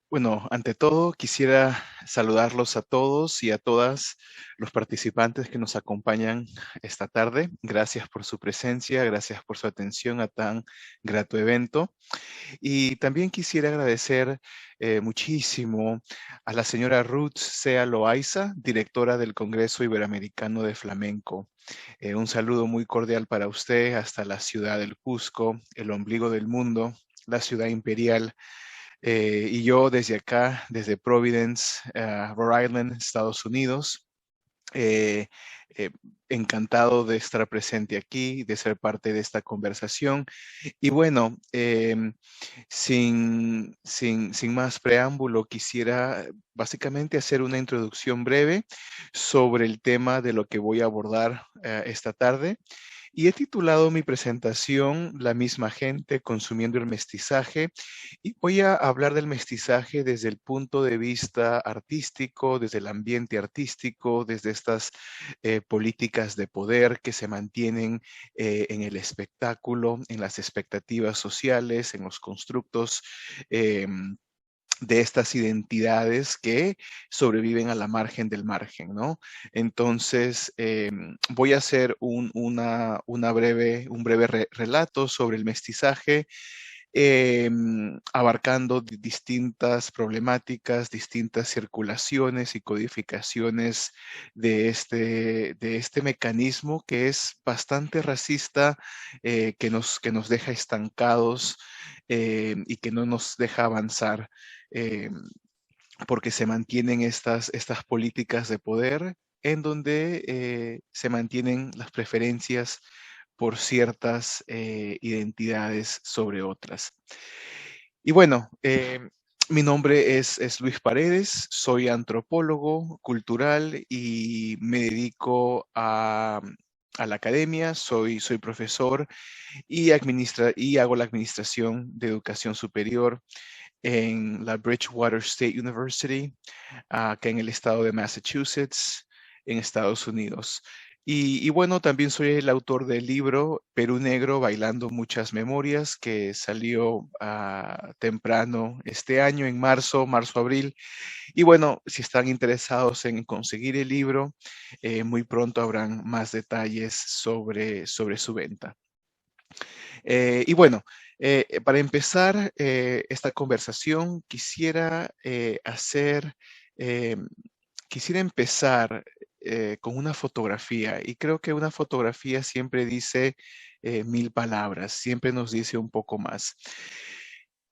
Bueno, ante todo quisiera saludarlos a todos y a todas los participantes que nos acompañan esta tarde. Gracias por su presencia, gracias por su atención a tan grato evento. Y también quisiera agradecer muchísimo a la señora Ruth Sea Loaiza, directora del Congreso Iberoamericano de Flamenco. Un saludo muy cordial para usted hasta la ciudad del Cusco, el ombligo del mundo, la ciudad imperial. Y yo desde acá, desde Providence, Rhode Island, Estados Unidos, eh, eh, encantado de estar presente aquí, de ser parte de esta conversación. Y bueno, sin más preámbulo, quisiera básicamente hacer una introducción breve sobre el tema de lo que voy a abordar esta tarde. Y he titulado mi presentación La misma gente consumiendo el mestizaje, y voy a hablar del mestizaje desde el punto de vista artístico, desde el ambiente artístico, desde estas políticas de poder que se mantienen en el espectáculo, en las expectativas sociales, en los constructos de estas identidades que sobreviven a la margen del margen, ¿no? Entonces, voy a hacer un breve relato sobre el mestizaje, abarcando distintas problemáticas, distintas circulaciones y codificaciones de este mecanismo que es bastante racista, que nos deja estancados y que no nos deja avanzar, eh, porque se mantienen estas políticas de poder en donde se mantienen las preferencias por ciertas identidades sobre otras. Y bueno, mi nombre es Luis Paredes, soy antropólogo cultural y me dedico a la academia, soy profesor y hago la administración de educación superior en la Bridgewater State University, acá en el estado de Massachusetts, en Estados Unidos. Y bueno, también soy el autor del libro Perú Negro, Bailando Muchas Memorias, que salió temprano este año, en marzo-abril. Y bueno, si están interesados en conseguir el libro, muy pronto habrán más detalles sobre su venta. Y bueno, para empezar esta conversación, eh, quisiera empezar con una fotografía, y creo que una fotografía siempre dice 1000 palabras, siempre nos dice un poco más.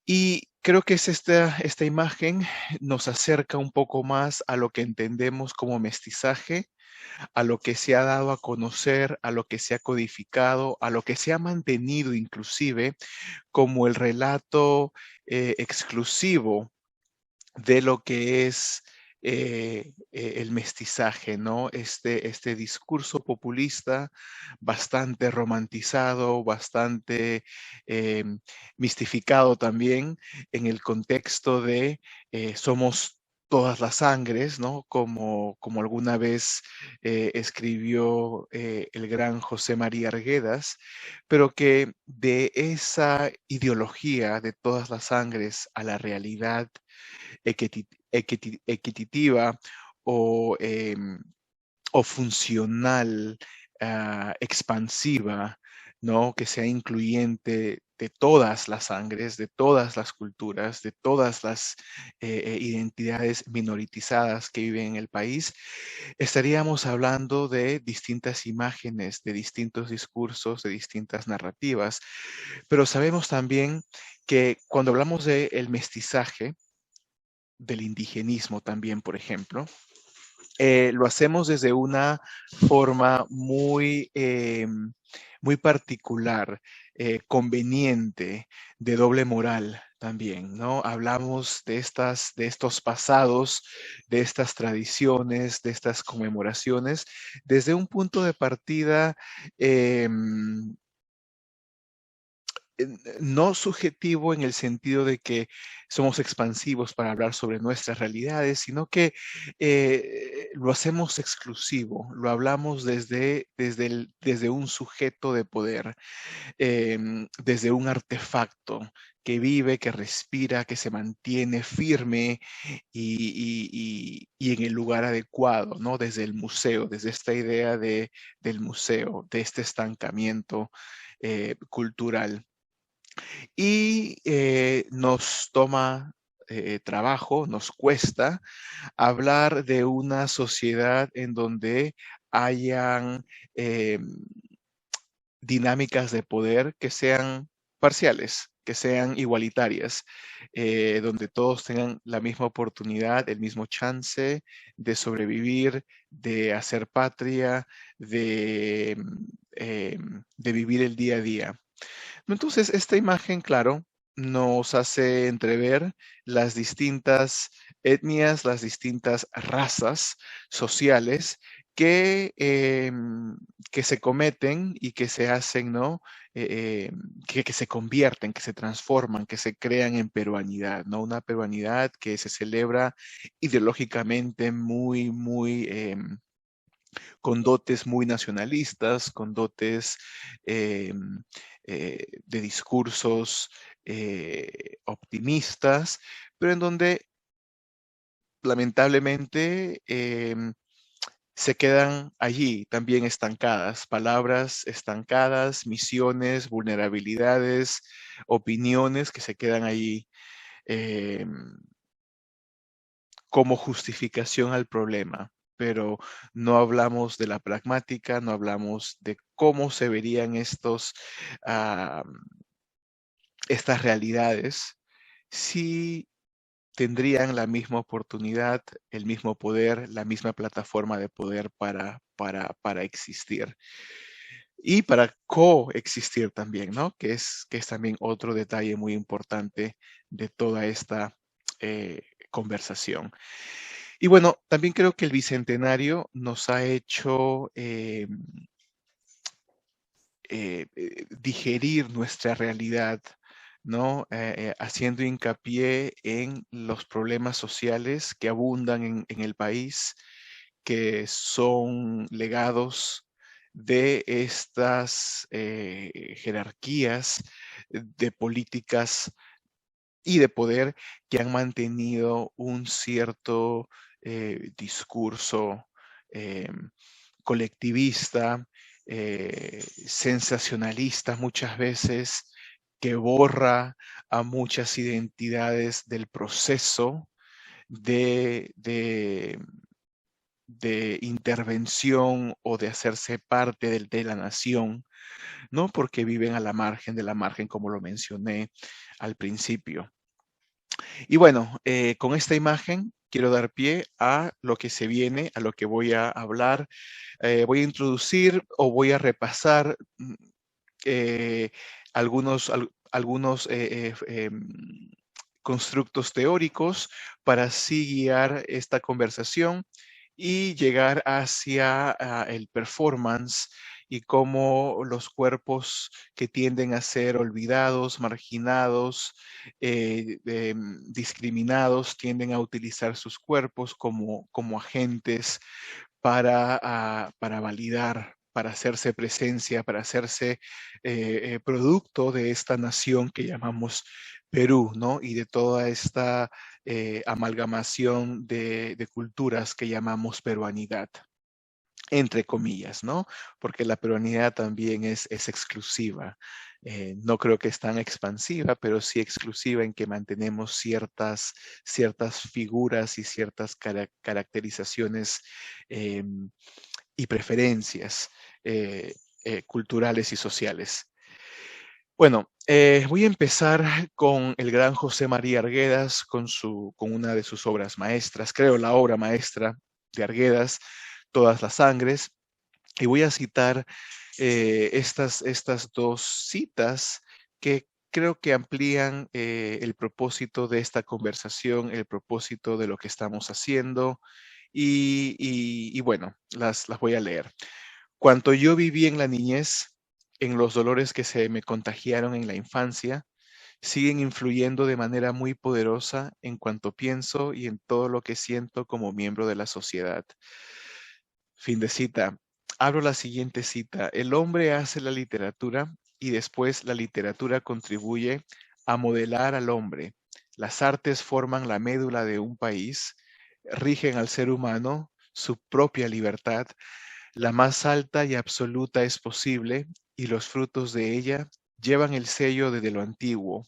Y creo que esta imagen nos acerca un poco más a lo que entendemos como mestizaje, a lo que se ha dado a conocer, a lo que se ha codificado, a lo que se ha mantenido inclusive como el relato exclusivo de lo que es el mestizaje, ¿no? Este discurso populista bastante romantizado, bastante eh, mistificado también en el contexto de somos todas las sangres, ¿no? Como alguna vez escribió el gran José María Arguedas, pero que de esa ideología de todas las sangres a la realidad equitativa o, o funcional, expansiva, ¿no? Que sea incluyente de todas las sangres, de todas las culturas, de todas las identidades minoritizadas que viven en el país, estaríamos hablando de distintas imágenes, de distintos discursos, de distintas narrativas, pero sabemos también que cuando hablamos de el mestizaje, del indigenismo también, por ejemplo, lo hacemos desde una forma muy particular, conveniente, de doble moral también, ¿no? Hablamos de estos pasados, de estas tradiciones, de estas conmemoraciones, desde un punto de partida no subjetivo en el sentido de que somos expansivos para hablar sobre nuestras realidades, sino que lo hacemos exclusivo, lo hablamos desde un sujeto de poder, desde un artefacto que vive, que respira, que se mantiene firme y en el lugar adecuado, ¿no? Desde el museo, desde esta idea del museo, de este estancamiento cultural. Y nos toma trabajo, nos cuesta hablar de una sociedad en donde hayan dinámicas de poder que sean parciales, que sean igualitarias, donde todos tengan la misma oportunidad, el mismo chance de sobrevivir, de hacer patria, de vivir el día a día. Entonces, esta imagen, claro, nos hace entrever las distintas etnias, las distintas razas sociales que, que se cometen y que se hacen, ¿no? Que se convierten, que se transforman, que se crean en peruanidad, ¿no? Una peruanidad que se celebra ideológicamente con dotes muy nacionalistas, con dotes de discursos optimistas, pero en donde lamentablemente se quedan allí también estancadas, palabras estancadas, misiones, vulnerabilidades, opiniones que se quedan allí eh, como justificación al problema, pero no hablamos de la pragmática, no hablamos de cómo se verían ah, estas realidades si tendrían la misma oportunidad, el mismo poder, la misma plataforma de poder para existir y para coexistir también, ¿no? Que es también otro detalle muy importante de toda esta conversación. Y bueno, también creo que el bicentenario nos ha hecho digerir nuestra realidad, ¿no? Haciendo hincapié en los problemas sociales que abundan en el país, que son legados de estas jerarquías de políticas y de poder que han mantenido un cierto discurso eh, colectivista, sensacionalista muchas veces, que borra a muchas identidades del proceso de intervención o de hacerse parte de la nación, ¿no? Porque viven a la margen de la margen, como lo mencioné al principio. Y bueno, con esta imagen quiero dar pie a lo que se viene, a lo que voy a hablar. Voy a introducir o voy a repasar eh, algunos constructos teóricos para así guiar esta conversación y llegar hacia el performance y cómo los cuerpos que tienden a ser olvidados, marginados, discriminados, tienden a utilizar sus cuerpos como agentes para validar, para hacerse presencia, para hacerse producto de esta nación que llamamos Perú, ¿no? Y de toda esta amalgamación de culturas que llamamos peruanidad, entre comillas, ¿no? Porque la peruanidad también es exclusiva. No creo que es tan expansiva, pero sí exclusiva en que mantenemos ciertas figuras y ciertas caracterizaciones y preferencias culturales y sociales. Bueno, voy a empezar con el gran José María Arguedas, con una de sus obras maestras, creo la obra maestra de Arguedas, Todas las Sangres, y voy a citar estas dos citas que creo que amplían el propósito de esta conversación, el propósito de lo que estamos haciendo, y bueno, las voy a leer. Cuanto yo viví en la niñez, en los dolores que se me contagiaron en la infancia, siguen influyendo de manera muy poderosa en cuanto pienso y en todo lo que siento como miembro de la sociedad. Fin de cita. Abro la siguiente cita. El hombre hace la literatura y después la literatura contribuye a modelar al hombre. Las artes forman la médula de un país, rigen al ser humano, su propia libertad, la más alta y absoluta es posible, y los frutos de ella llevan el sello desde lo antiguo,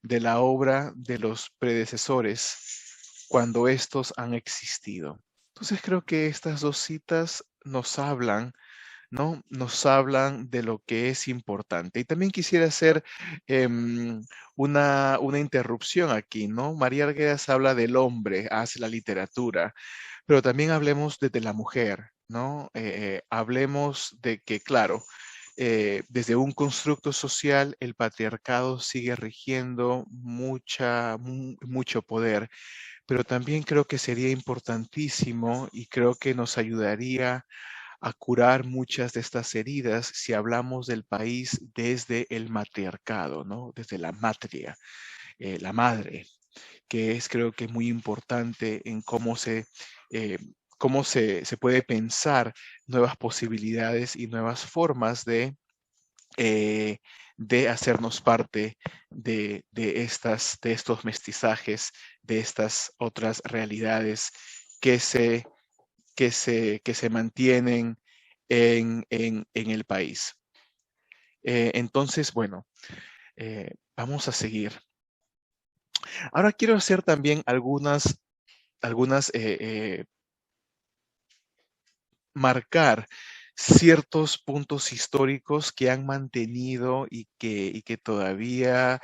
de la obra de los predecesores, cuando estos han existido. Entonces creo que estas dos citas nos hablan, ¿no? Nos hablan de lo que es importante. Y también quisiera hacer una interrupción aquí, ¿no? María Arguedas habla del hombre, hace la literatura, pero también hablemos de la mujer, ¿no? Hablemos de que, claro, desde un constructo social, el patriarcado sigue rigiendo mucho poder, pero también creo que sería importantísimo y creo que nos ayudaría a curar muchas de estas heridas si hablamos del país desde el matriarcado, ¿no? Desde la matria, la madre, que es creo que muy importante en eh, se puede pensar nuevas posibilidades y nuevas formas eh, de hacernos parte de estos mestizajes, de estas otras realidades que se, que se mantienen en el país. Entonces, bueno, vamos a seguir. Ahora quiero hacer también algunas marcar ciertos puntos históricos que han mantenido y que todavía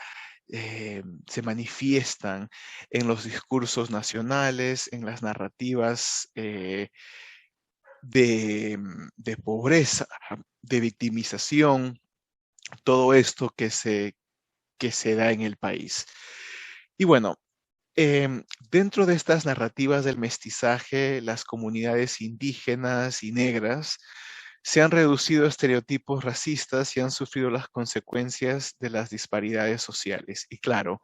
se manifiestan en los discursos nacionales, en las narrativas de pobreza, de victimización, todo esto que se da en el país. Y bueno, dentro de estas narrativas del mestizaje, las comunidades indígenas y negras se han reducido a estereotipos racistas y han sufrido las consecuencias de las disparidades sociales. Y claro,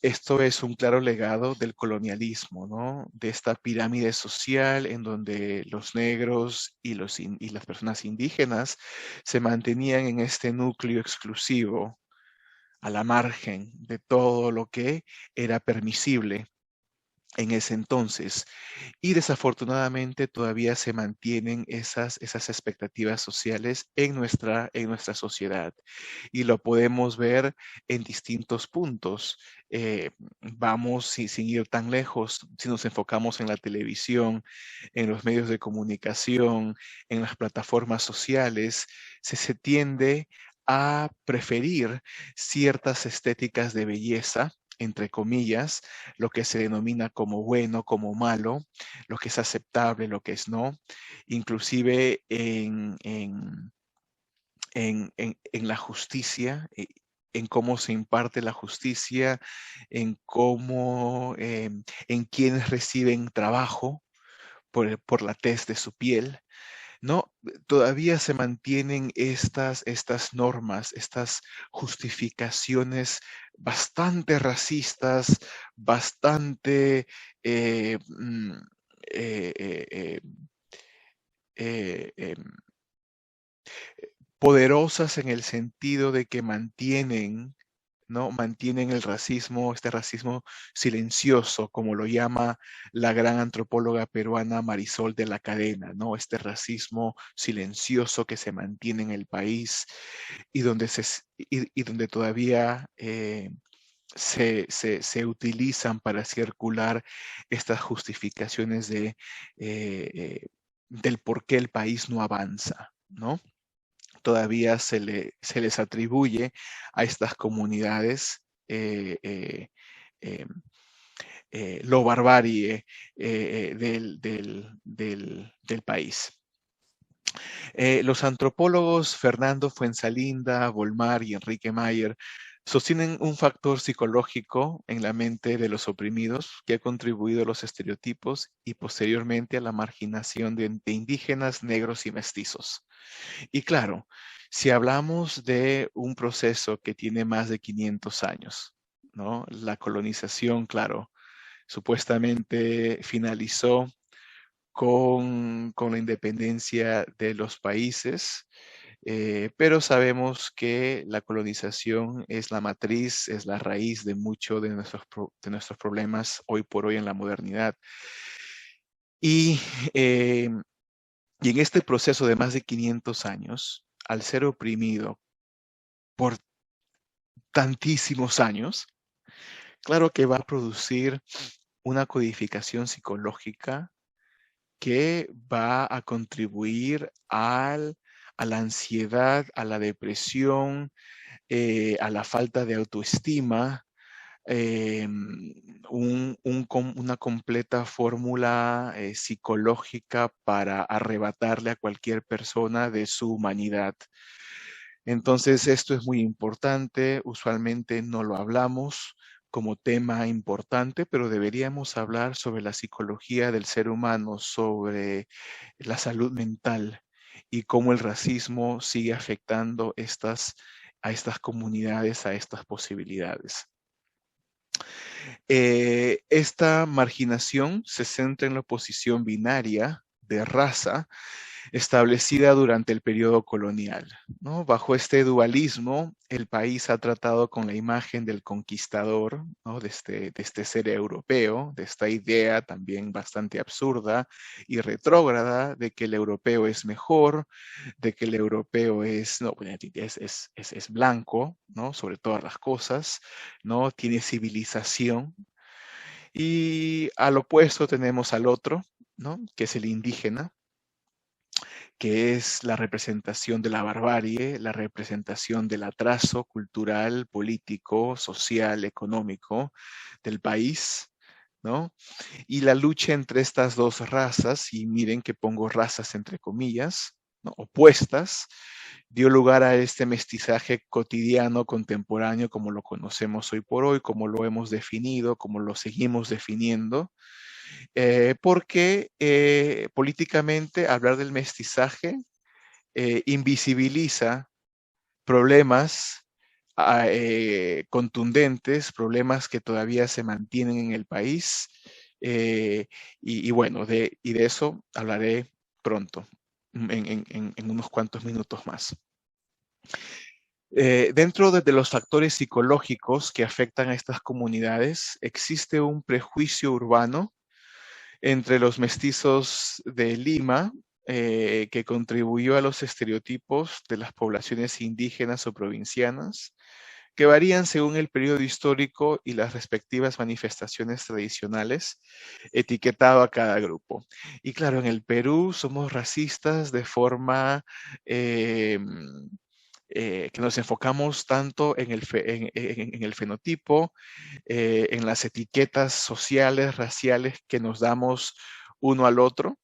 esto es un claro legado del colonialismo, ¿no? De esta pirámide social en donde los negros y las personas indígenas se mantenían en este núcleo exclusivo, a la margen de todo lo que era permisible en ese entonces. Y desafortunadamente todavía se mantienen esas expectativas sociales en nuestra sociedad. Y lo podemos ver en distintos puntos. Vamos, sin ir tan lejos, si nos enfocamos en la televisión, en los medios de comunicación, en las plataformas sociales, se tiende a preferir ciertas estéticas de belleza, entre comillas, lo que se denomina como bueno, como malo, lo que es aceptable, lo que es no, inclusive en la justicia, en cómo se imparte la justicia, en cómo, en quienes reciben trabajo por la tez de su piel, ¿no? Todavía se mantienen estas normas, estas justificaciones bastante racistas, bastante eh, eh, eh, eh, poderosas en el sentido de que mantienen, ¿no? Mantienen el racismo, este racismo silencioso, como lo llama la gran antropóloga peruana Marisol de la Cadena, ¿no? Este racismo silencioso que se mantiene en el país y donde, y donde todavía se utilizan para circular estas justificaciones del por qué el país no avanza, ¿no? Todavía se les atribuye a estas comunidades eh, lo barbarie del país. Los antropólogos Fernando Fuensalida, Volmar y Enrique Mayer sostienen un factor psicológico en la mente de los oprimidos que ha contribuido a los estereotipos y posteriormente a la marginación de indígenas, negros y mestizos. Y claro, Si hablamos de un proceso que tiene más de 500 años, ¿no? La colonización, claro, supuestamente finalizó con la independencia de los países, pero sabemos que la colonización es la matriz, es la raíz de muchos de nuestros problemas hoy por hoy en la modernidad. Y, eh, y en este proceso de más de 500 años, al ser oprimido por tantísimos años, claro que va a producir una codificación psicológica que va a contribuir a la ansiedad, a la depresión, a la falta de autoestima, una completa fórmula psicológica para arrebatarle a cualquier persona de su humanidad. Entonces, esto es muy importante, usualmente no lo hablamos como tema importante, pero deberíamos hablar sobre la psicología del ser humano, sobre la salud mental y cómo el racismo sigue afectando a estas comunidades, a estas posibilidades. Esta marginación se centra en la oposición binaria de raza establecida durante el periodo colonial, ¿no? Bajo este dualismo, el país ha tratado con la imagen del conquistador, ¿no? De este ser europeo, de esta idea también bastante absurda y retrógrada de que el europeo es mejor, de que el europeo es, no, es blanco, ¿no? Sobre todas las cosas, ¿no? Tiene civilización. Y al opuesto tenemos al otro, ¿no? Que es el indígena, que es la representación de la barbarie, la representación del atraso cultural, político, social, económico del país, ¿no? Y la lucha entre estas dos razas, y miren que pongo razas entre comillas, ¿no? Opuestas, dio lugar a este mestizaje cotidiano, contemporáneo, como lo conocemos hoy por hoy, como lo hemos definido, como lo seguimos definiendo, porque políticamente hablar del mestizaje invisibiliza problemas contundentes, problemas que todavía se mantienen en el país. Y bueno, de eso hablaré pronto, en unos cuantos minutos más. Dentro de los factores psicológicos que afectan a estas comunidades, existe un prejuicio urbano entre los mestizos de Lima, que contribuyó a los estereotipos de las poblaciones indígenas o provincianas, que varían según el periodo histórico y las respectivas manifestaciones tradicionales, etiquetado a cada grupo. Y claro, en el Perú somos racistas de forma eh, que nos enfocamos tanto en el fenotipo, en las etiquetas sociales, raciales que nos damos uno al otro,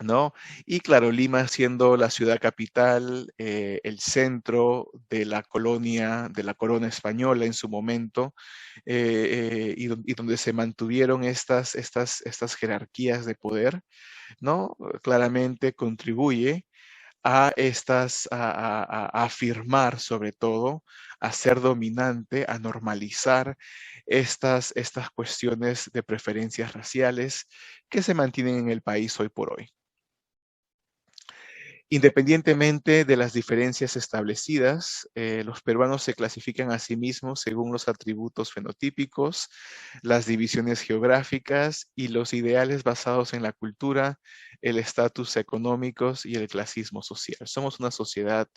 ¿no? Y claro, Lima siendo la ciudad capital, el centro de la colonia, de la corona española en su momento, y donde se mantuvieron estas jerarquías de poder, ¿no? Claramente contribuye a afirmar sobre todo, a ser dominante, a normalizar estas cuestiones de preferencias raciales que se mantienen en el país hoy por hoy. Independientemente de las diferencias establecidas, los peruanos se clasifican a sí mismos según los atributos fenotípicos, las divisiones geográficas y los ideales basados en la cultura, el estatus económicos y el clasismo social. Somos una sociedad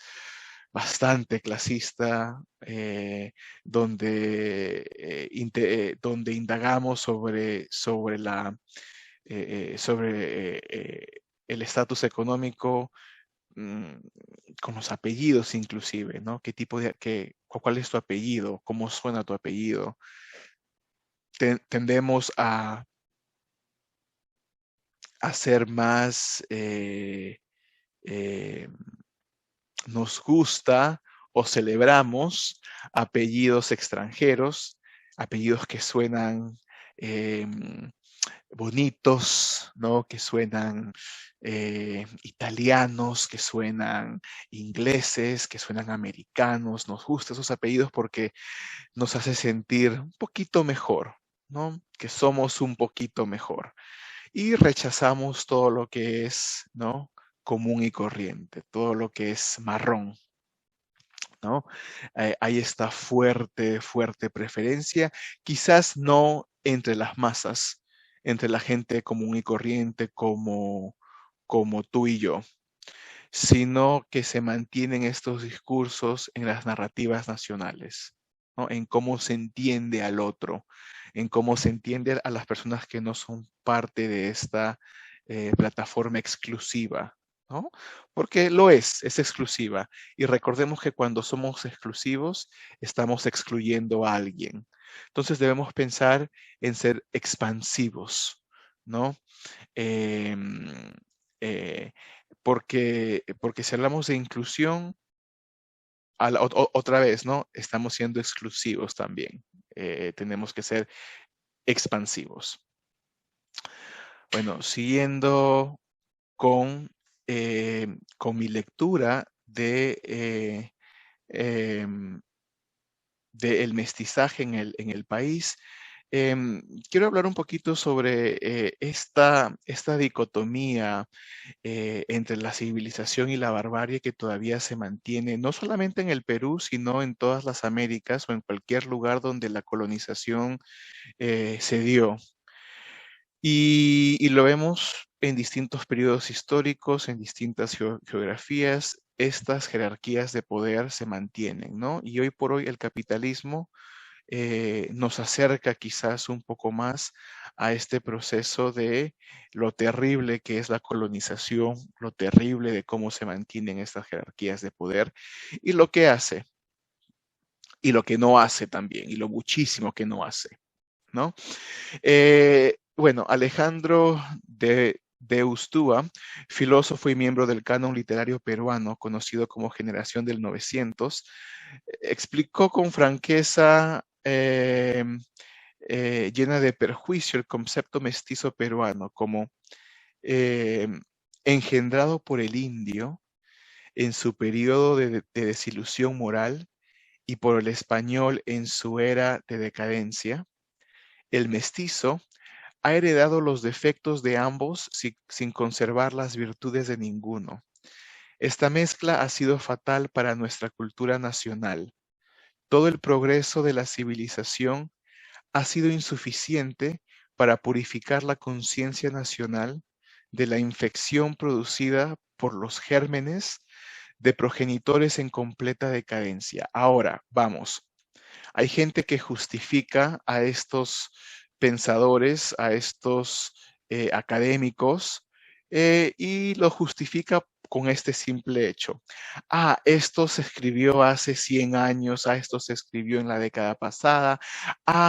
bastante clasista, donde indagamos sobre el estatus económico, mm, con los apellidos inclusive, ¿no? ¿Cuál es tu apellido? ¿Cómo suena tu apellido? Tendemos a ser más, eh, nos gusta o celebramos apellidos extranjeros, apellidos que suenan bonitos, ¿no? Que suenan italianos, que suenan ingleses, que suenan americanos. Nos gustan esos apellidos porque nos hace sentir un poquito mejor, ¿no? Que somos un poquito mejor. Y rechazamos todo lo que es, ¿no? Común y corriente, todo lo que es marrón, ¿no? Hay esta fuerte, fuerte preferencia, quizás no entre las masas, entre la gente común y corriente como tú y yo, sino que se mantienen estos discursos en las narrativas nacionales, ¿no? En cómo se entiende al otro, en cómo se entiende a las personas que no son parte de esta plataforma exclusiva, ¿no? Porque lo es exclusiva. Y recordemos que cuando somos exclusivos, estamos excluyendo a alguien. Entonces debemos pensar en ser expansivos, ¿no? Em, eh, porque si hablamos de inclusión, otra vez, ¿no? Estamos siendo exclusivos también. Tenemos que ser expansivos. Bueno, siguiendo con mi lectura em, de el mestizaje en el país, quiero hablar un poquito sobre esta dicotomía entre la civilización y la barbarie que todavía se mantiene, no solamente en el Perú, sino en todas las Américas o en cualquier lugar donde la colonización se dio. Y lo vemos en distintos periodos históricos, en distintas geografías, estas jerarquías de poder se mantienen, ¿no? Y hoy por hoy el capitalismo nos acerca quizás un poco más a este proceso de lo terrible que es la colonización, lo terrible de cómo se mantienen estas jerarquías de poder y lo que hace y lo que no hace también y lo muchísimo que no hace, ¿no? Bueno, Alejandro de Ustúa, filósofo y miembro del canon literario peruano, conocido como Generación del 900, explicó con franqueza llena de perjuicio el concepto mestizo peruano como eh, engendrado por el indio en su periodo de desilusión moral y por el español en su era de decadencia. El mestizo ha heredado los defectos de ambos sin conservar las virtudes de ninguno. Esta mezcla ha sido fatal para nuestra cultura nacional. Todo el progreso de la civilización ha sido insuficiente para purificar la conciencia nacional de la infección producida por los gérmenes de progenitores en completa decadencia. Ahora, vamos, hay gente que justifica a estos pensadores, a estos académicos, y lo justifica con este simple hecho. Esto se escribió hace 100 años, esto se escribió en la década pasada,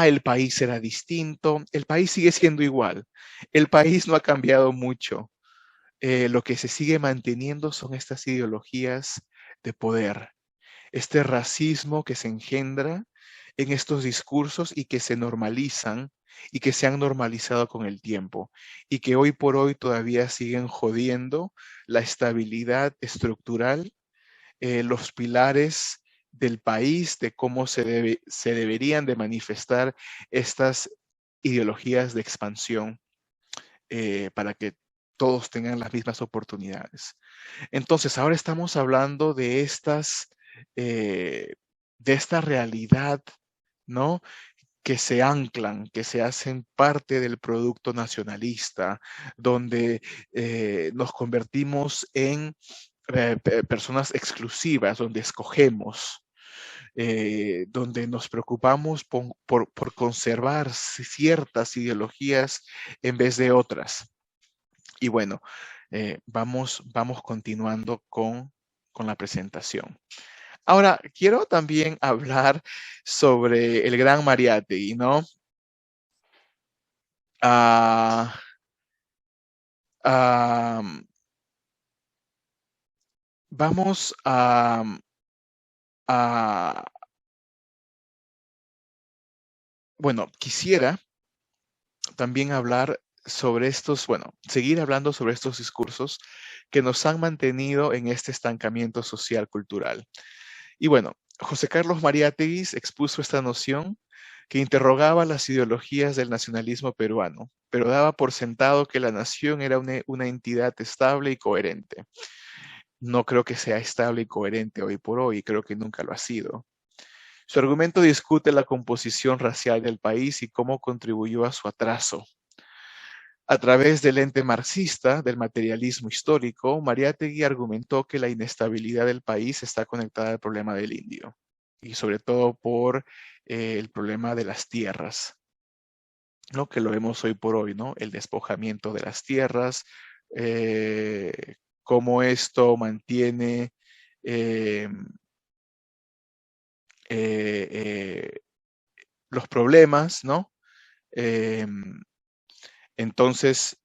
el país era distinto, el país sigue siendo igual, el país no ha cambiado mucho. Lo que se sigue manteniendo son estas ideologías de poder, este racismo que se engendra en estos discursos y que se normalizan y que se han normalizado con el tiempo y que hoy por hoy todavía siguen jodiendo la estabilidad estructural, los pilares del país, de cómo se deberían de manifestar estas ideologías de expansión para que todos tengan las mismas oportunidades. Entonces, ahora estamos hablando de esta realidad, ¿no? Que se anclan, que se hacen parte del producto nacionalista, donde nos convertimos en personas exclusivas, donde escogemos, donde nos preocupamos por conservar ciertas ideologías en vez de otras. Y bueno, vamos continuando con la presentación. Ahora, quiero también hablar sobre el Gran Mariátegui, ¿no? Ah, ah, vamos a, bueno, quisiera también hablar sobre estos, bueno, seguir hablando sobre estos discursos que nos han mantenido en este estancamiento social cultural. Y bueno, José Carlos Mariátegui expuso esta noción que interrogaba las ideologías del nacionalismo peruano, pero daba por sentado que la nación era una entidad estable y coherente. No creo que sea estable y coherente hoy por hoy, creo que nunca lo ha sido. Su argumento discute la composición racial del país y cómo contribuyó a su atraso. A través del ente marxista, del materialismo histórico, Mariátegui argumentó que la inestabilidad del país está conectada al problema del indio, y sobre todo por el problema de las tierras, ¿no? Que lo vemos hoy por hoy, ¿no? El despojamiento de las tierras, cómo esto mantiene eh, eh, los problemas, ¿no? Eh, entonces,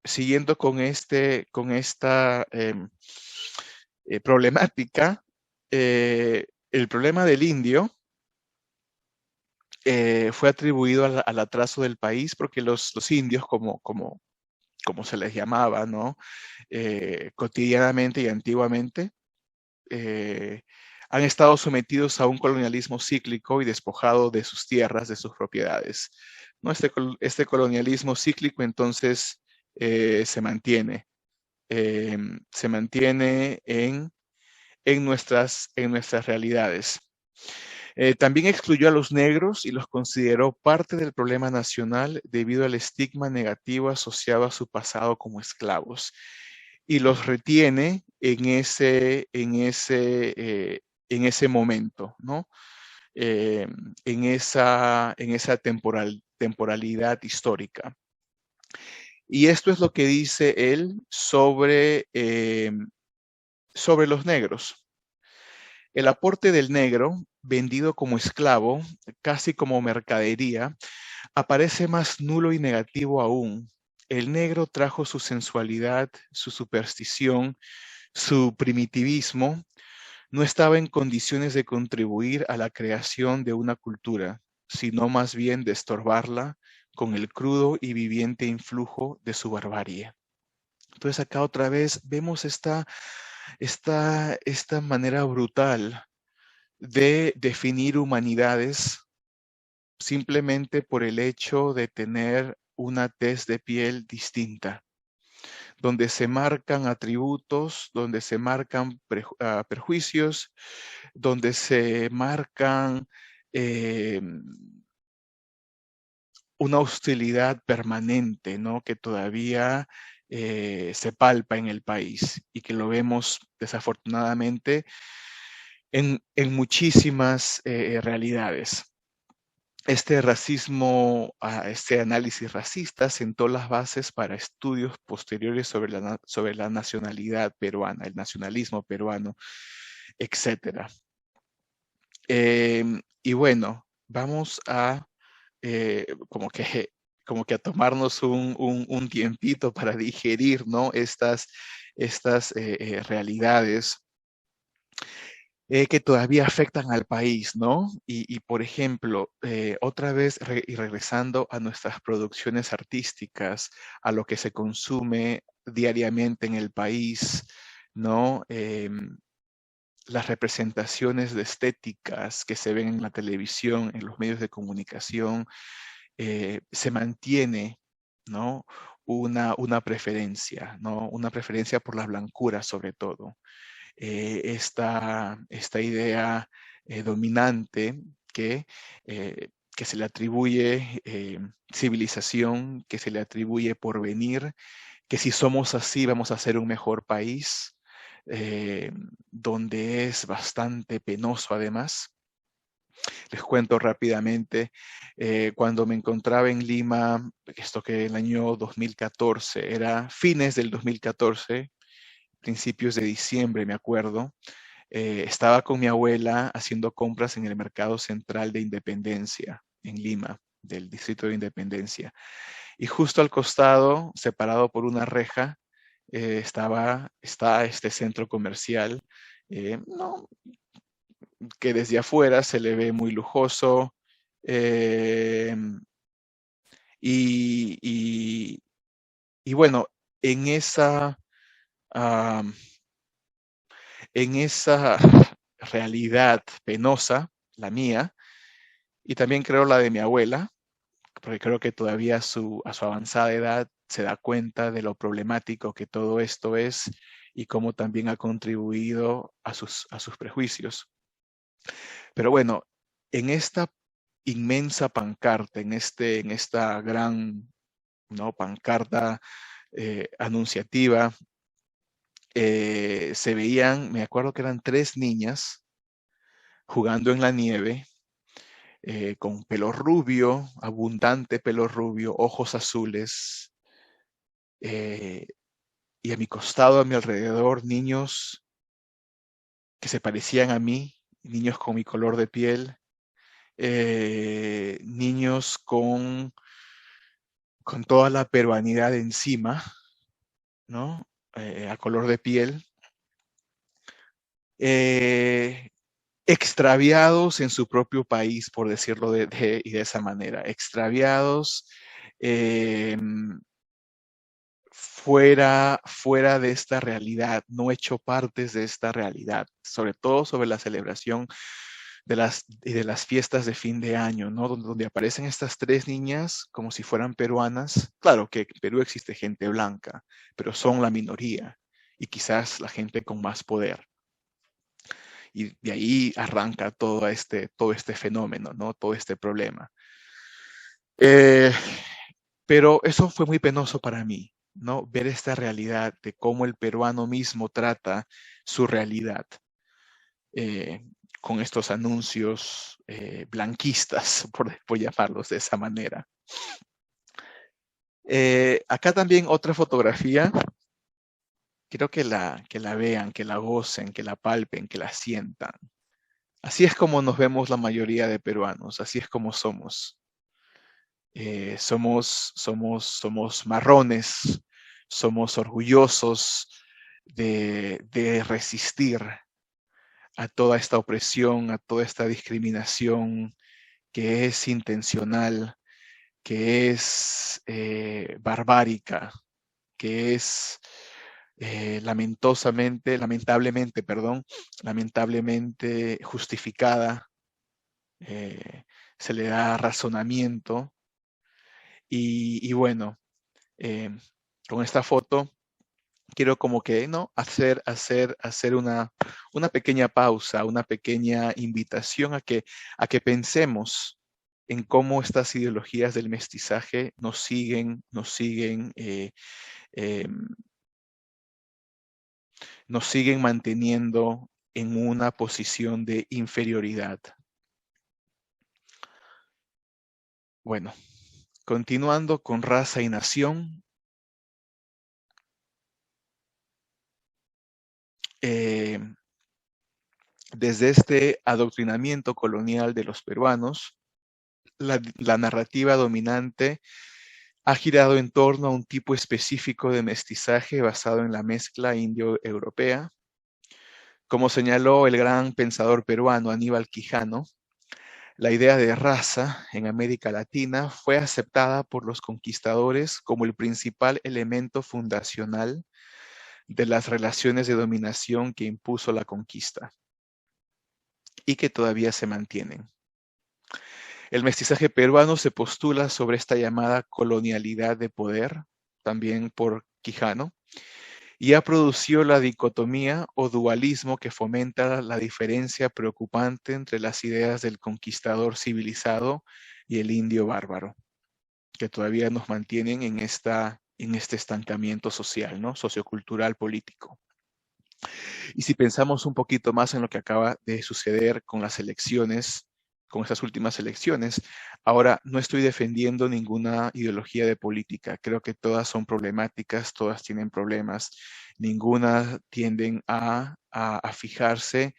siguiendo con esta problemática, el problema del indio fue atribuido al atraso del país porque los indios, como se les llamaba, ¿no? Cotidianamente y antiguamente, han estado sometidos a un colonialismo cíclico y despojado de sus tierras, de sus propiedades, ¿no? Este colonialismo cíclico entonces se mantiene en nuestras realidades. También excluyó a los negros y los consideró parte del problema nacional debido al estigma negativo asociado a su pasado como esclavos y los retiene en ese momento, ¿no? Eh, en esa temporalidad histórica. Y esto es lo que dice él sobre los negros. El aporte del negro, vendido como esclavo, casi como mercadería, aparece más nulo y negativo aún. El negro trajo su sensualidad, su superstición, su primitivismo, no estaba en condiciones de contribuir a la creación de una cultura, sino más bien de estorbarla con el crudo y viviente influjo de su barbarie. Entonces acá otra vez vemos esta manera brutal de definir humanidades simplemente por el hecho de tener una tez de piel distinta, donde se marcan atributos, donde se marcan perjuicios, donde se marcan eh, una hostilidad permanente, ¿no? Que todavía se palpa en el país y que lo vemos desafortunadamente en muchísimas realidades. Este racismo, este análisis racista sentó las bases para estudios posteriores sobre la nacionalidad peruana, el nacionalismo peruano, etcétera. Y bueno, vamos a como que, como que a tomarnos un tiempito para digerir, ¿no? Estas realidades que todavía afectan al país, ¿no? Por ejemplo, otra vez y regresando a nuestras producciones artísticas, a lo que se consume diariamente en el país, ¿no? Las representaciones de estéticas que se ven en la televisión, en los medios de comunicación, se mantiene, ¿no? Una preferencia, ¿no? Una preferencia por la blancura sobre todo. Esta idea dominante que se le atribuye civilización, que se le atribuye porvenir, que si somos así vamos a ser un mejor país, donde es bastante penoso además. Les cuento rápidamente, cuando me encontraba en Lima, esto que el año 2014, era fines del 2014, principios de diciembre, me acuerdo, estaba con mi abuela haciendo compras en el mercado central de Independencia, en Lima, del distrito de Independencia. Y justo al costado, separado por una reja, está este centro comercial, no, que desde afuera se le ve muy lujoso, eh, Y, y, y bueno, en esa, um, en esa realidad penosa, la mía, y también creo la de mi abuela, porque creo que todavía a su avanzada edad se da cuenta de lo problemático que todo esto es y cómo también ha contribuido a sus prejuicios. Pero bueno, en esta inmensa pancarta, en esta gran, ¿no?, pancarta anunciativa, se veían, me acuerdo que eran 3 niñas jugando en la nieve, con pelo rubio, abundante pelo rubio, ojos azules, eh, y a mi costado, a mi alrededor, niños que se parecían a mí, niños con mi color de piel, niños con toda la peruanidad encima, ¿no? A color de piel, eh, extraviados en su propio país, por decirlo y de esa manera, extraviados, eh, fuera de esta realidad, no hecho partes de esta realidad, sobre todo sobre la celebración de las fiestas de fin de año, ¿no? Donde aparecen estas 3 niñas como si fueran peruanas. Claro que en Perú existe gente blanca, pero son la minoría y quizás la gente con más poder. Y de ahí arranca todo este fenómeno, ¿no? Todo este problema. Eh, pero eso fue muy penoso para mí, ¿no? Ver esta realidad de cómo el peruano mismo trata su realidad, eh, con estos anuncios blanquistas, por llamarlos de esa manera. Acá también otra fotografía, quiero que la vean, que la gocen, que la palpen, que la sientan. Así es como nos vemos la mayoría de peruanos, así es como somos. Somos marrones, somos orgullosos de resistir a toda esta opresión, a toda esta discriminación que es intencional, que es barbárica, que es lamentablemente justificada, eh, se le da razonamiento y bueno, eh, con esta foto quiero como que, ¿no? Hacer una pequeña pausa, una pequeña invitación a que pensemos en cómo estas ideologías del mestizaje eh, nos siguen manteniendo en una posición de inferioridad. Bueno, continuando con raza y nación, eh, desde este adoctrinamiento colonial de los peruanos, la narrativa dominante ha girado en torno a un tipo específico de mestizaje basado en la mezcla indio-europea. Como señaló el gran pensador peruano Aníbal Quijano, la idea de raza en América Latina fue aceptada por los conquistadores como el principal elemento fundacional de las relaciones de dominación que impuso la conquista y que todavía se mantienen. El mestizaje peruano se postula sobre esta llamada colonialidad de poder, también por Quijano, y ha producido la dicotomía o dualismo que fomenta la diferencia preocupante entre las ideas del conquistador civilizado y el indio bárbaro, que todavía nos mantienen en este estancamiento social, ¿no? Sociocultural, político. Y si pensamos un poquito más en lo que acaba de suceder con las elecciones, con estas últimas elecciones, ahora no estoy defendiendo ninguna ideología de política. Creo que todas son problemáticas, todas tienen problemas, ninguna tienden a fijarse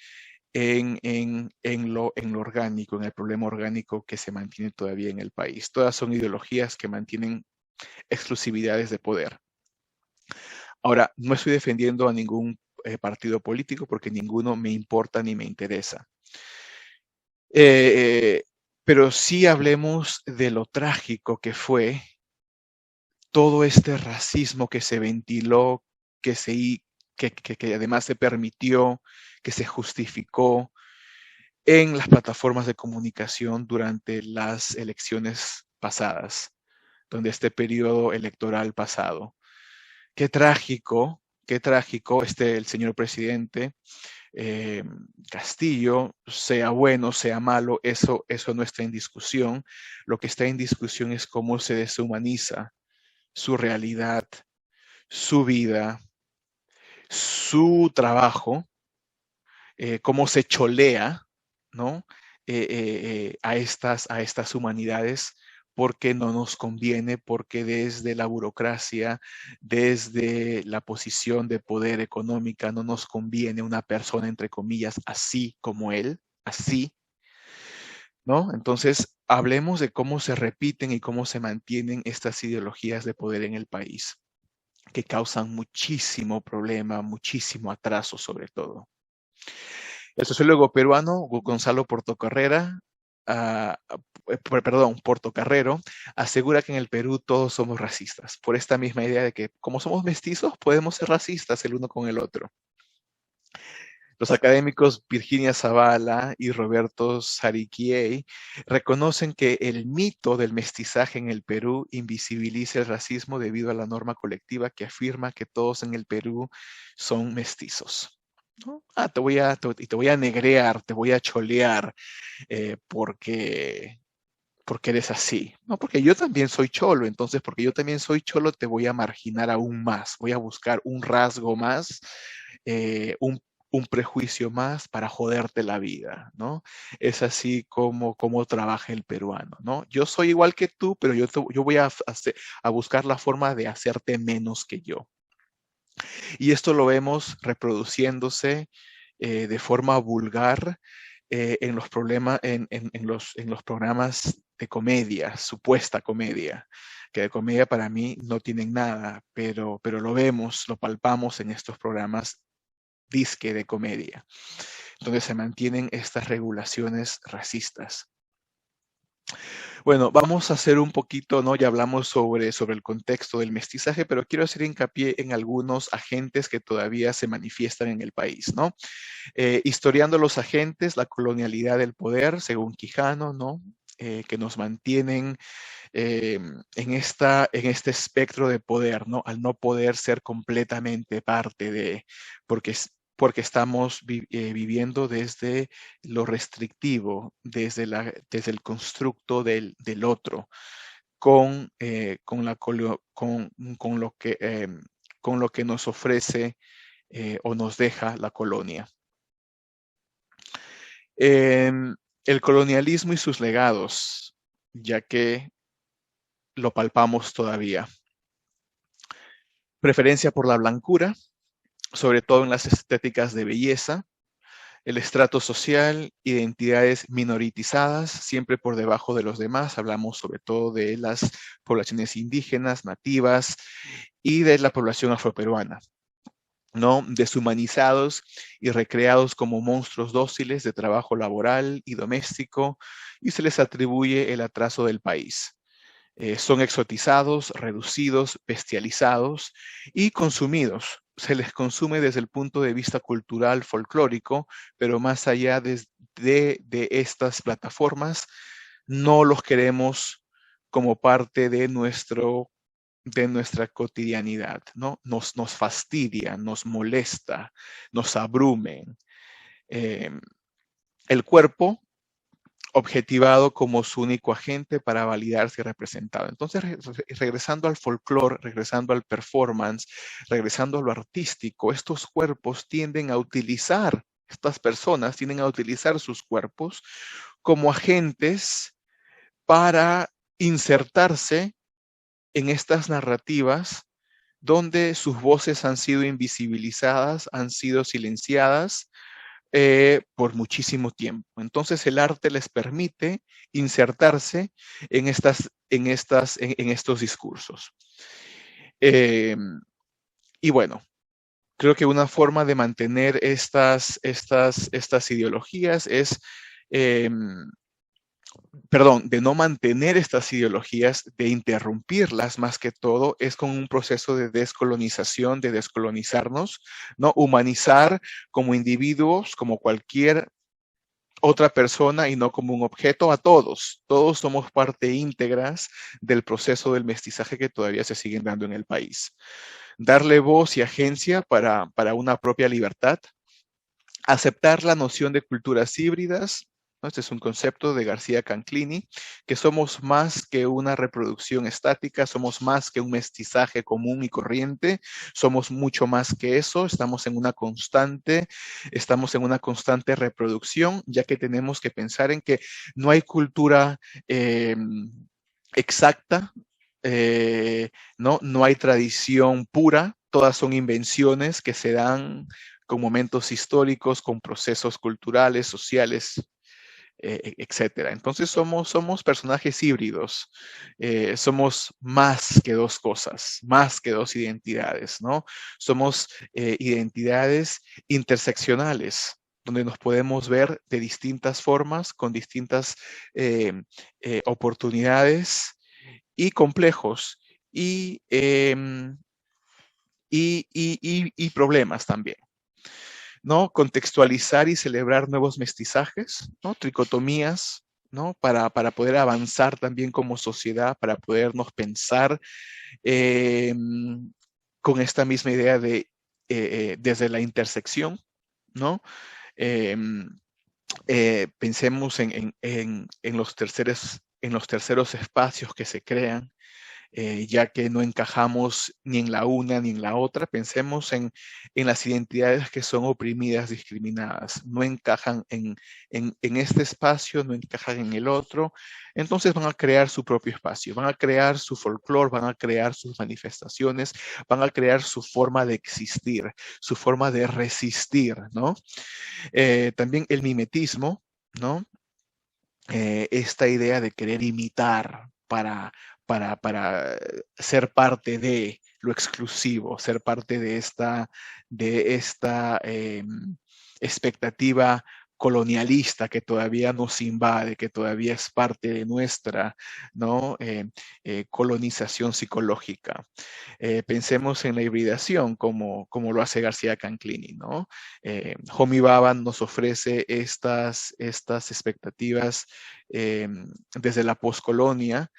en lo orgánico, en el problema orgánico que se mantiene todavía en el país. Todas son ideologías que mantienen exclusividades de poder. Ahora, no estoy defendiendo a ningún partido político porque ninguno me importa ni me interesa. pero sí hablemos de lo trágico que fue todo este racismo que se ventiló, que, que además se permitió, que se justificó en las plataformas de comunicación durante las elecciones pasadas, donde este periodo electoral pasado. Qué trágico, el señor presidente eh, Castillo, sea bueno, sea malo, eso no está en discusión. Lo que está en discusión es cómo se deshumaniza su realidad, su vida, su trabajo, cómo se cholea, ¿no? A estas humanidades porque no nos conviene, porque desde la burocracia, desde la posición de poder económica, no nos conviene una persona, entre comillas, así como él, así, ¿no? Entonces, hablemos de cómo se repiten y cómo se mantienen estas ideologías de poder en el país, que causan muchísimo problema, muchísimo atraso sobre todo. El sociólogo peruano Gonzalo Portocarrero, Portocarrero, asegura que en el Perú todos somos racistas, por esta misma idea de que como somos mestizos podemos ser racistas el uno con el otro. Los académicos Virginia Zavala y Roberto Sariquiei reconocen que el mito del mestizaje en el Perú invisibiliza el racismo debido a la norma colectiva que afirma que todos en el Perú son mestizos. ¿No? Te voy a negrear, te voy a cholear porque eres así. No, porque yo también soy cholo, entonces porque yo también soy cholo te voy a marginar aún más, voy a buscar un rasgo más, un prejuicio más para joderte la vida, ¿no? Es así como trabaja el peruano, ¿no? Yo soy igual que tú, pero yo voy a buscar la forma de hacerte menos que yo. Y esto lo vemos reproduciéndose de forma vulgar en los en los programas de comedia, supuesta comedia, que de comedia para mí no tienen nada, pero lo vemos, lo palpamos en estos programas disque de comedia, donde se mantienen estas regulaciones racistas. Bueno, vamos a hacer un poquito, ¿no? Ya hablamos sobre el contexto del mestizaje, pero quiero hacer hincapié en algunos agentes que todavía se manifiestan en el país, ¿no? Historiando los agentes, la colonialidad del poder, según Quijano, ¿no? Que nos mantienen en este espectro de poder, ¿no? Al no poder ser completamente parte de, porque estamos viviendo desde lo restrictivo, desde el constructo del otro, con lo que nos ofrece o nos deja la colonia. El colonialismo y sus legados, ya que lo palpamos todavía. Preferencia por la blancura, sobre todo en las estéticas de belleza, el estrato social, identidades minoritizadas, siempre por debajo de los demás. Hablamos sobre todo de las poblaciones indígenas, nativas y de la población afroperuana, ¿no? Deshumanizados y recreados como monstruos dóciles de trabajo laboral y doméstico, y se les atribuye el atraso del país. Son exotizados, reducidos, bestializados y consumidos. Se les consume desde el punto de vista cultural, folclórico, pero más allá de estas plataformas, no los queremos como parte de nuestra cotidianidad, ¿no? Nos fastidia, nos molesta, nos abrumen. El cuerpo objetivado como su único agente para validarse y representado. Entonces, regresando al folclore, regresando al performance, regresando a lo artístico, estos cuerpos tienden a utilizar, estas personas tienden a utilizar sus cuerpos como agentes para insertarse en estas narrativas donde sus voces han sido invisibilizadas, han sido silenciadas, por muchísimo tiempo. Entonces el arte les permite insertarse en estos discursos. Y bueno, creo que una forma de mantener estas ideologías es perdón, de no mantener estas ideologías, de interrumpirlas más que todo, es con un proceso de descolonización, de descolonizarnos, ¿no? Humanizar como individuos, como cualquier otra persona y no como un objeto a todos. Todos somos parte íntegras del proceso del mestizaje que todavía se siguen dando en el país. Darle voz y agencia para una propia libertad, aceptar la noción de culturas híbridas, ¿no? Este es un concepto de García Canclini, que somos más que una reproducción estática, somos más que un mestizaje común y corriente, somos mucho más que eso, estamos en una constante reproducción, ya que tenemos que pensar en que no hay cultura exacta, no hay tradición pura, todas son invenciones que se dan con momentos históricos, con procesos culturales, sociales, etcétera. Entonces somos personajes híbridos, somos más que dos cosas, más que dos identidades, ¿no? Somos identidades interseccionales, donde nos podemos ver de distintas formas, con distintas oportunidades y complejos y problemas también. ¿No? Contextualizar y celebrar nuevos mestizajes, ¿no? Tricotomías, ¿no? Para poder avanzar también como sociedad, para podernos pensar eh, con esta misma idea de desde la intersección, ¿no? Eh, Pensemos en los terceros espacios que se crean, ya que no encajamos ni en la una ni en la otra. Pensemos en las identidades que son oprimidas, discriminadas, no encajan en este espacio, no encajan en el otro, entonces van a crear su propio espacio, van a crear su folclore, van a crear sus manifestaciones, van a crear su forma de existir, su forma de resistir, ¿no? También el mimetismo, ¿no? Esta idea de querer imitar para ser parte de lo exclusivo, ser parte de esta expectativa colonialista que todavía nos invade, que todavía es parte de nuestra, ¿no? Colonización psicológica. Pensemos en la hibridación, como lo hace García Canclini, ¿no? Homi Bhabha nos ofrece estas expectativas desde la poscolonia,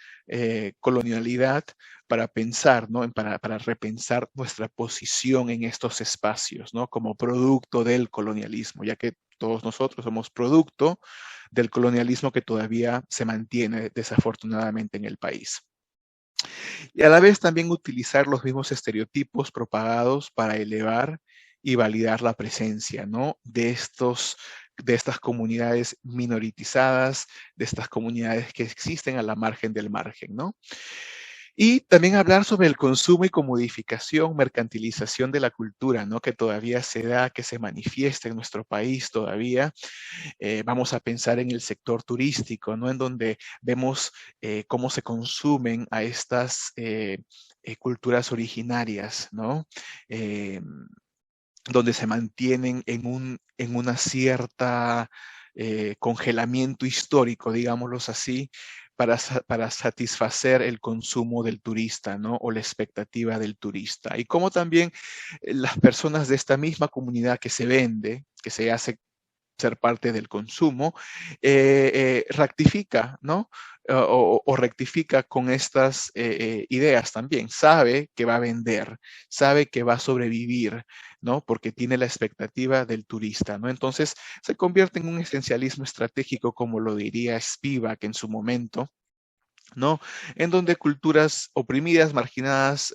colonialidad, para pensar, ¿no? Para repensar nuestra posición en estos espacios, ¿no? Como producto del colonialismo, ya que todos nosotros somos producto del colonialismo que todavía se mantiene desafortunadamente en el país. Y a la vez también utilizar los mismos estereotipos propagados para elevar y validar la presencia, ¿no? De estas comunidades minoritizadas, de estas comunidades que existen a la margen del margen, ¿no? Y también hablar sobre el consumo y comodificación, mercantilización de la cultura, ¿no? Que todavía se da, que se manifiesta en nuestro país todavía. Vamos a pensar en el sector turístico, ¿no? En donde vemos cómo se consumen a estas culturas originarias, ¿no? Eh, Donde se mantienen en una cierta congelamiento histórico, digámoslo así, para satisfacer el consumo del turista, ¿no? O la expectativa del turista. Y como también las personas de esta misma comunidad que se vende, que se hace ser parte del consumo, rectifica, ¿no? O rectifica con estas ideas también. Sabe que va a vender, sabe que va a sobrevivir, ¿no? Porque tiene la expectativa del turista, ¿no? Entonces se convierte en un esencialismo estratégico, como lo diría Spivak en su momento, ¿no? En donde culturas oprimidas, marginadas,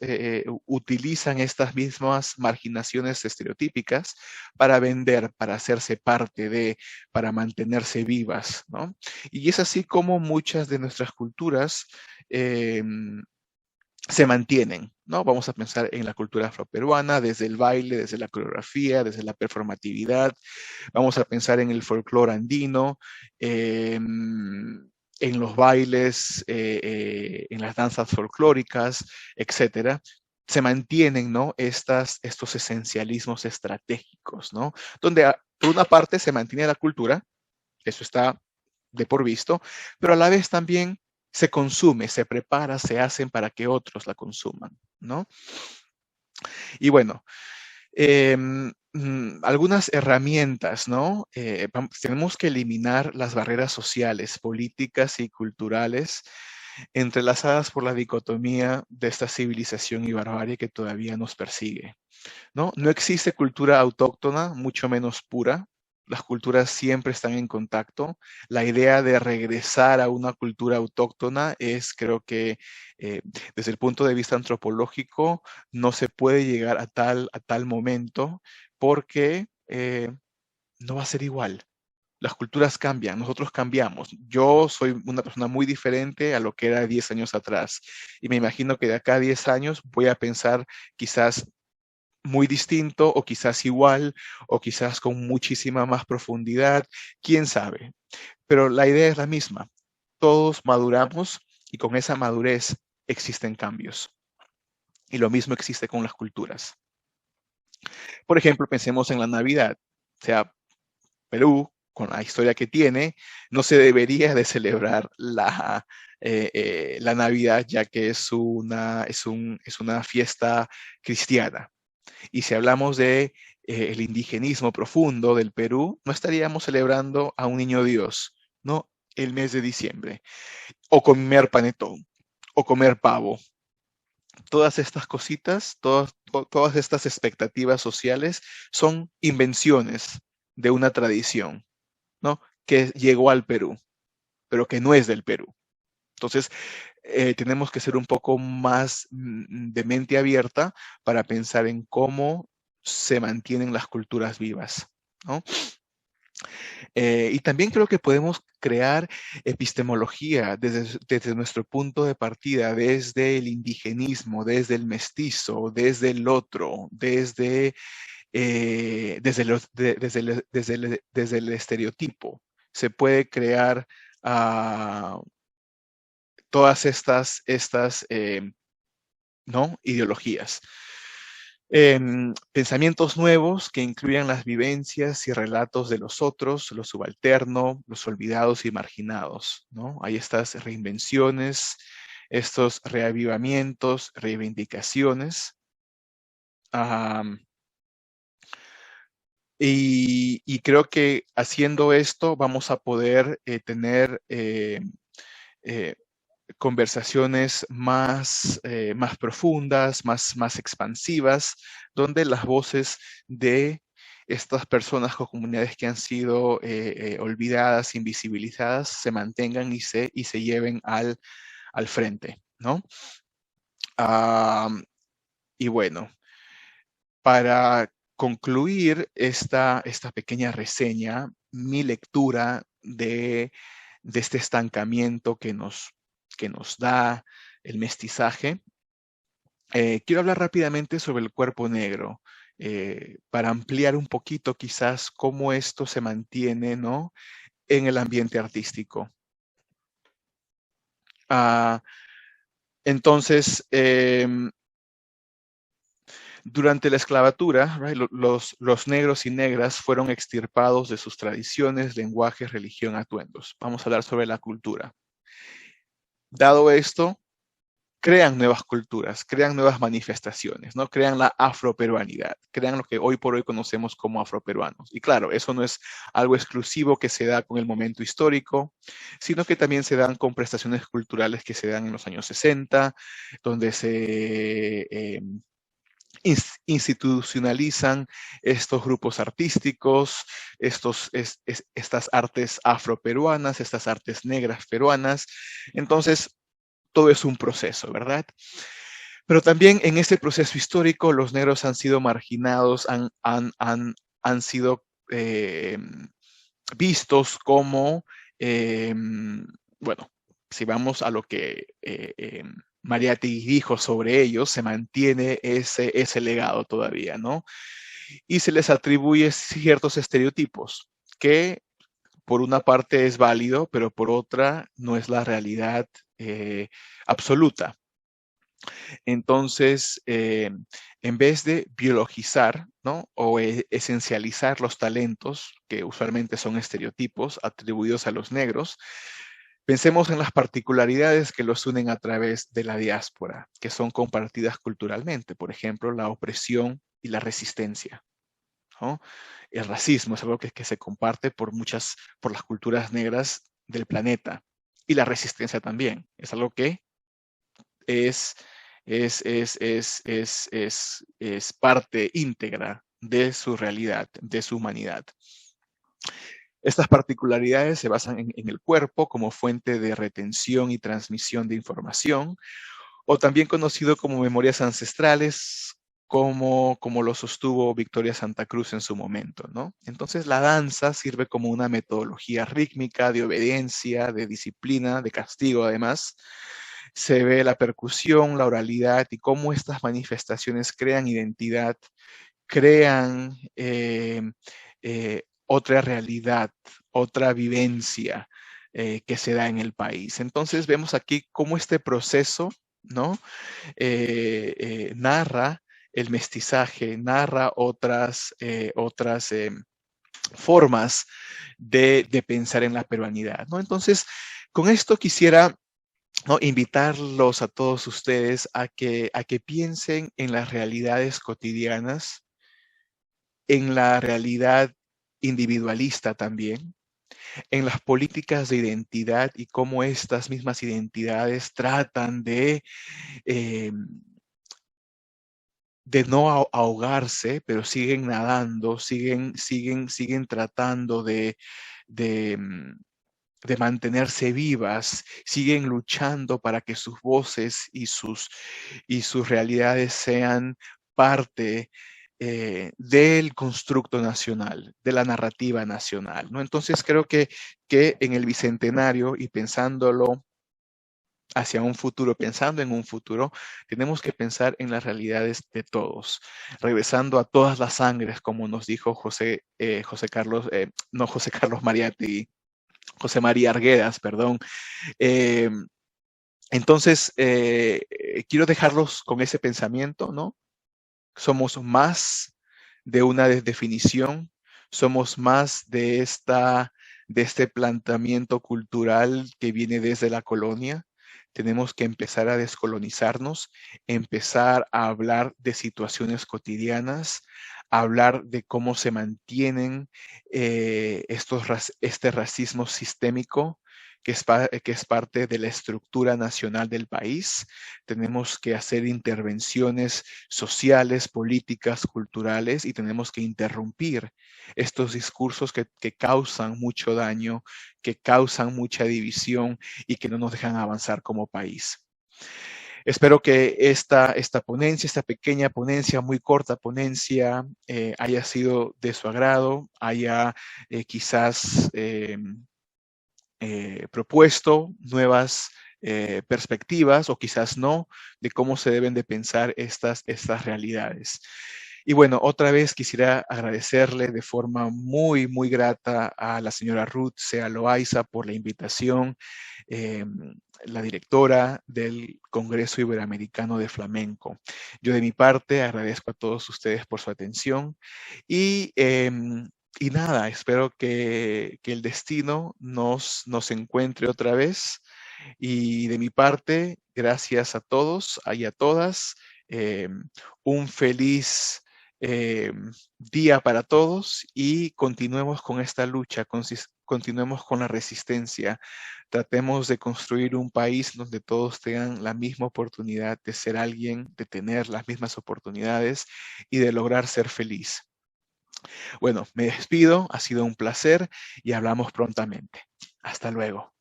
utilizan estas mismas marginaciones estereotípicas para vender, para hacerse parte de, para mantenerse vivas, ¿no? Y es así como muchas de nuestras culturas se mantienen, ¿no? Vamos a pensar en la cultura afroperuana, desde el baile, desde la coreografía, desde la performatividad. Vamos a pensar en el folclore andino, en los bailes, en las danzas folclóricas, etcétera. Se mantienen, ¿no? Estos esencialismos estratégicos, ¿no? Donde por una parte se mantiene la cultura, eso está de por visto, pero a la vez también se consume, se prepara, se hacen para que otros la consuman, ¿no? Y bueno, algunas herramientas, ¿no? Tenemos que eliminar las barreras sociales, políticas y culturales entrelazadas por la dicotomía de esta civilización y barbarie que todavía nos persigue, ¿no? No existe cultura autóctona, mucho menos pura. Las culturas siempre están en contacto. La idea de regresar a una cultura autóctona es, creo que, desde el punto de vista antropológico, no se puede llegar a tal momento porque no va a ser igual. Las culturas cambian, nosotros cambiamos. Yo soy una persona muy diferente a lo que era 10 años atrás y me imagino que de acá a 10 años voy a pensar quizás muy distinto o quizás igual o quizás con muchísima más profundidad, quién sabe. Pero la idea es la misma. Todos maduramos y con esa madurez existen cambios. Y lo mismo existe con las culturas. Por ejemplo, pensemos en la Navidad. O sea, Perú, con la historia que tiene, no se debería de celebrar la Navidad, ya que es una fiesta cristiana. Y si hablamos de el indigenismo profundo del Perú, no estaríamos celebrando a un niño Dios, ¿no? El mes de diciembre. O comer panetón, o comer pavo. Todas estas cositas, todas estas expectativas sociales son invenciones de una tradición, ¿no? Que llegó al Perú, pero que no es del Perú. Entonces, tenemos que ser un poco más de mente abierta para pensar en cómo se mantienen las culturas vivas, ¿no? Y también creo que podemos crear epistemología desde nuestro punto de partida, desde el indigenismo, desde el mestizo, desde el otro, desde el estereotipo. Se puede crear todas estas ¿no? Ideologías. Pensamientos nuevos que incluyan las vivencias y relatos de los otros, lo subalterno, los olvidados y marginados, ¿no? Hay estas reinvenciones, estos reavivamientos, reivindicaciones. Y creo que haciendo esto vamos a poder tener eh, conversaciones más profundas, más expansivas, donde las voces de estas personas o comunidades que han sido olvidadas, invisibilizadas, se mantengan y se lleven al frente, ¿no? Y bueno, para concluir esta pequeña reseña, mi lectura de este estancamiento que nos da el mestizaje, quiero hablar rápidamente sobre el cuerpo negro, para ampliar un poquito quizás cómo esto se mantiene, ¿no? En el ambiente artístico. Entonces, durante la esclavatura, right, los negros y negras fueron extirpados de sus tradiciones, lenguajes, religión, atuendos. Vamos a hablar sobre la cultura. Dado esto, crean nuevas culturas, crean nuevas manifestaciones, ¿no? Crean la afroperuanidad, crean lo que hoy por hoy conocemos como afroperuanos. Y claro, eso no es algo exclusivo que se da con el momento histórico, sino que también se dan con prestaciones culturales que se dan en los años 60, donde se institucionalizan estos grupos artísticos, estas artes afroperuanas, estas artes negras peruanas. Entonces, todo es un proceso, ¿verdad? Pero también en este proceso histórico los negros han sido marginados, han sido vistos como, bueno, si vamos a lo que Mariátegui dijo sobre ellos, se mantiene ese legado todavía, ¿no? Y se les atribuye ciertos estereotipos que por una parte es válido, pero por otra no es la realidad absoluta. Entonces, en vez de biologizar, ¿no? O esencializar los talentos, que usualmente son estereotipos atribuidos a los negros, pensemos en las particularidades que los unen a través de la diáspora, que son compartidas culturalmente. Por ejemplo, la opresión y la resistencia, ¿no? El racismo es algo que se comparte por las culturas negras del planeta. Y la resistencia también. Es algo que es, es parte íntegra de su realidad, de su humanidad. Estas particularidades se basan en el cuerpo como fuente de retención y transmisión de información, o también conocido como memorias ancestrales, como lo sostuvo Victoria Santa Cruz en su momento, ¿no? Entonces la danza sirve como una metodología rítmica de obediencia, de disciplina, de castigo además. Se ve la percusión, la oralidad y cómo estas manifestaciones crean identidad, crean otra realidad, otra vivencia que se da en el país. Entonces vemos aquí cómo este proceso, ¿no? Narra el mestizaje, narra otras formas de pensar en la peruanidad, ¿no? Entonces, con esto quisiera, ¿no?, invitarlos a todos ustedes a que piensen en las realidades cotidianas, en la realidad individualista también, en las políticas de identidad y cómo estas mismas identidades tratan eh, de no ahogarse, pero siguen nadando, siguen tratando de, mm, de mantenerse vivas, siguen luchando para que sus voces y sus realidades sean parte del constructo nacional, de la narrativa nacional, ¿no? Entonces creo que en el Bicentenario y pensándolo hacia un futuro, pensando en un futuro, tenemos que pensar en las realidades de todos, regresando a todas las sangres, como nos dijo José Carlos, no José Carlos Mariátegui, José María Arguedas, perdón. Eh, entonces, quiero dejarlos con ese pensamiento, ¿no? Somos más de una definición, somos más de este planteamiento cultural que viene desde la colonia. Tenemos que empezar a descolonizarnos, empezar a hablar de situaciones cotidianas, hablar de cómo se mantienen este racismo sistémico que es parte de la estructura nacional del país. Tenemos que hacer intervenciones sociales, políticas, culturales y tenemos que interrumpir estos discursos que causan mucho daño, que causan mucha división y que no nos dejan avanzar como país. Espero que esta ponencia, esta pequeña ponencia, muy corta ponencia, haya sido de su agrado, haya quizás propuesto nuevas perspectivas o quizás no de cómo se deben de pensar estas realidades. Y bueno, otra vez quisiera agradecerle de forma muy grata a la señora Ruth Sea Loaiza por la invitación, la directora del Congreso Iberoamericano de Flamenco. Yo de mi parte agradezco a todos ustedes por su atención y nada, espero que el destino nos encuentre otra vez. Y de mi parte, gracias a todos y a todas. Eh, un feliz día para todos y continuemos con esta lucha, continuemos con la resistencia. Tratemos de construir un país donde todos tengan la misma oportunidad de ser alguien, de tener las mismas oportunidades y de lograr ser feliz. Bueno, me despido, ha sido un placer y hablamos prontamente. Hasta luego.